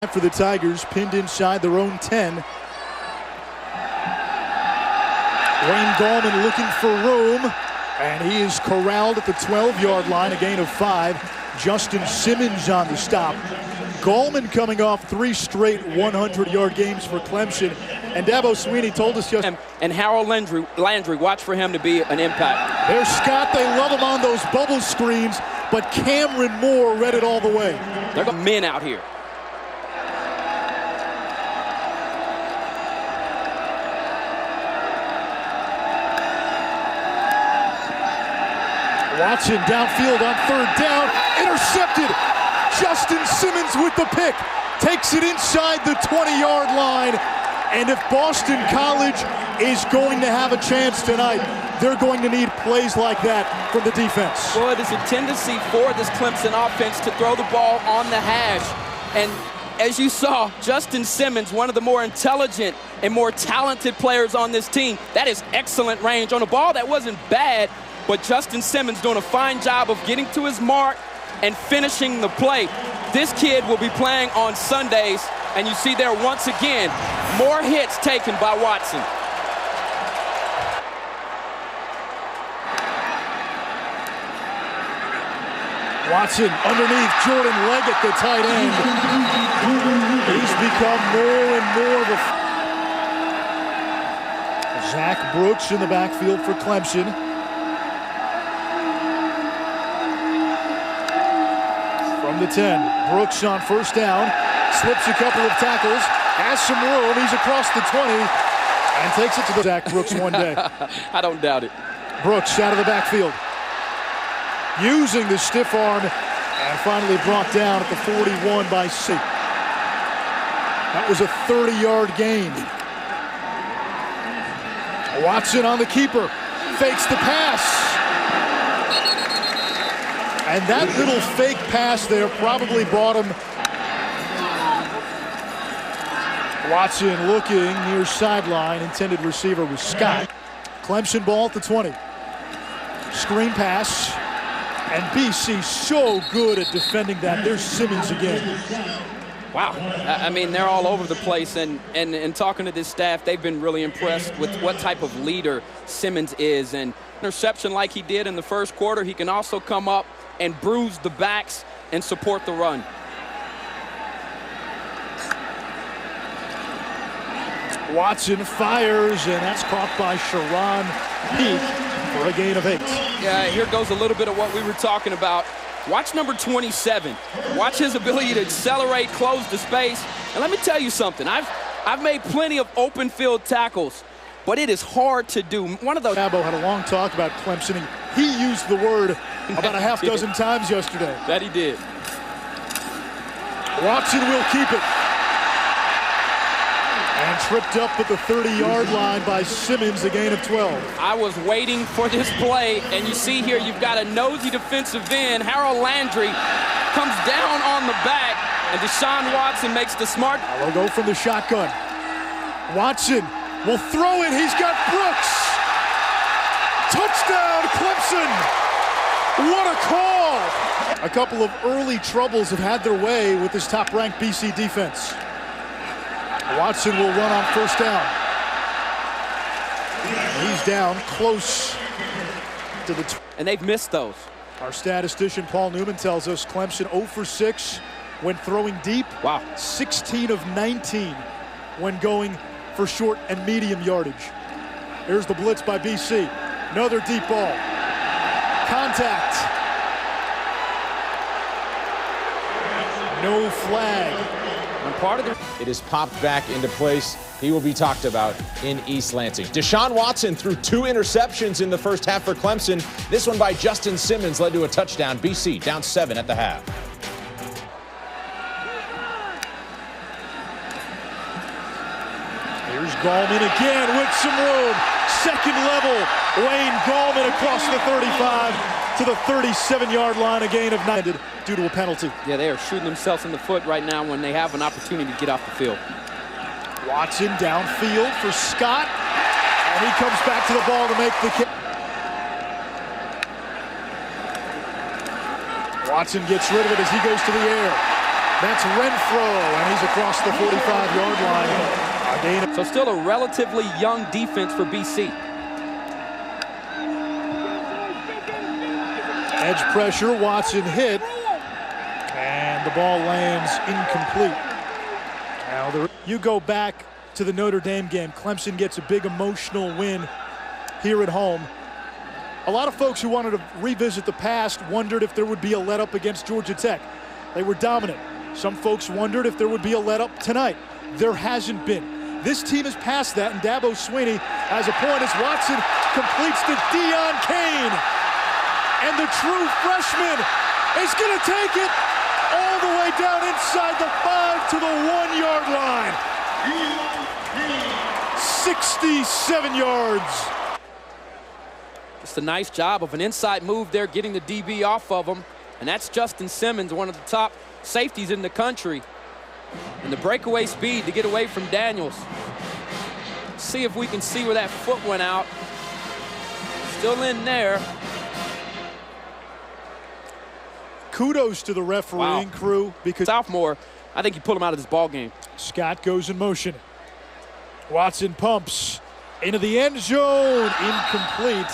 For the Tigers, pinned inside their own 10. Wayne Gallman looking for room, and he is corralled at the 12-yard line, a gain of 5. Justin Simmons on the stop. Gallman coming off 3 straight 100-yard games for Clemson. And Dabo Sweeney told us just... And Harold Landry, watch for him to be an impact. There's Scott. They love him on those bubble screens, but Cameron Moore read it all the way. They're got men out here. Watson downfield on 3rd down, intercepted. Justin Simmons with the pick, takes it inside the 20-yard line. And if Boston College is going to have a chance tonight, they're going to need plays like that from the defense. Well, there's a tendency for this Clemson offense to throw the ball on the hash. And as you saw, Justin Simmons, one of the more intelligent and more talented players on this team, that is excellent range on a ball that wasn't bad. But Justin Simmons doing a fine job of getting to his mark and finishing the play. This kid will be playing on Sundays, and you see there once again, more hits taken by Watson. Watson underneath Jordan Leggett, the tight end. He's become more and more of a... Zach Brooks in the backfield for Clemson. From the 10, Brooks on 1st down, slips a couple of tackles, has some room, he's across the 20, and takes it to the Zach Brooks one day. I don't doubt it. Brooks out of the backfield, using the stiff arm, and finally brought down at the 41 by C. That was a 30-yard gain. Watson on the keeper, fakes the pass. And that little fake pass there probably brought him. Watson looking near sideline. Intended receiver was Scott. Clemson ball at the 20. Screen pass. And BC so good at defending that. There's Simmons again. Wow. I mean, they're all over the place. And talking to this staff, they've been really impressed with what type of leader Simmons is. And interception like he did in the first quarter, he can also come up and bruise the backs and support the run. Watson fires, and that's caught by Sharon Peak for a gain of 8. Yeah, here goes a little bit of what we were talking about. Watch number 27. Watch his ability to accelerate, close the space. And let me tell you something. I've made plenty of open field tackles, but it is hard to do. One of those. Dabo had a long talk about Clemson. He used the word about a half dozen times yesterday. That he did. Watson will keep it. And tripped up at the 30-yard line by Simmons, a gain of 12. I was waiting for this play, and you see here you've got a nosy defensive end. Harold Landry comes down on the back, and Deshaun Watson makes the smart. We'll go from the shotgun. Watson will throw it. He's got Brooks. Touchdown, Clemson. What a call. A couple of early troubles have had their way with this top-ranked BC defense. Watson will run on 1st down. He's down close to the... And they've missed those. Our statistician Paul Newman tells us Clemson 0 for 6 when throwing deep. Wow. 16 of 19 when going for short and medium yardage. Here's the blitz by BC. Another deep ball. Contact. No flag. And part of it is popped back into place. He will be talked about in East Lansing. Deshaun Watson threw 2 interceptions in the first half for Clemson. This one by Justin Simmons led to a touchdown. BC down 7 at the half. Here's Gallman again with some room. Second level, Wayne Gallman across the 35 to the 37-yard line, a gain of 9 due to a penalty. Yeah, they are shooting themselves in the foot right now when they have an opportunity to get off the field. Watson downfield for Scott, and he comes back to the ball to make the kick. Watson gets rid of it as he goes to the air. That's Renfro, and he's across the 45-yard line. So still a relatively young defense for BC. Edge pressure, Watson hit, and the ball lands incomplete. Now you go back to the Notre Dame game. Clemson gets a big emotional win here at home. A lot of folks who wanted to revisit the past wondered if there would be a let-up against Georgia Tech. They were dominant. Some folks wondered if there would be a let-up tonight. There hasn't been. This team has passed that, and Dabo Swinney has a point as Watson completes to Deion Kane. And the true freshman is going to take it all the way down inside the 5 to the 1-yard line. 67 yards. Just a nice job of an inside move there, getting the DB off of him. And that's Justin Simmons, one of the top safeties in the country. And the breakaway speed to get away from Daniels. See if we can see where that foot went out. Still in there. Kudos to the refereeing crew, because sophomore, I think he pulled him out of this ball game. Scott goes in motion. Watson pumps into the end zone, incomplete.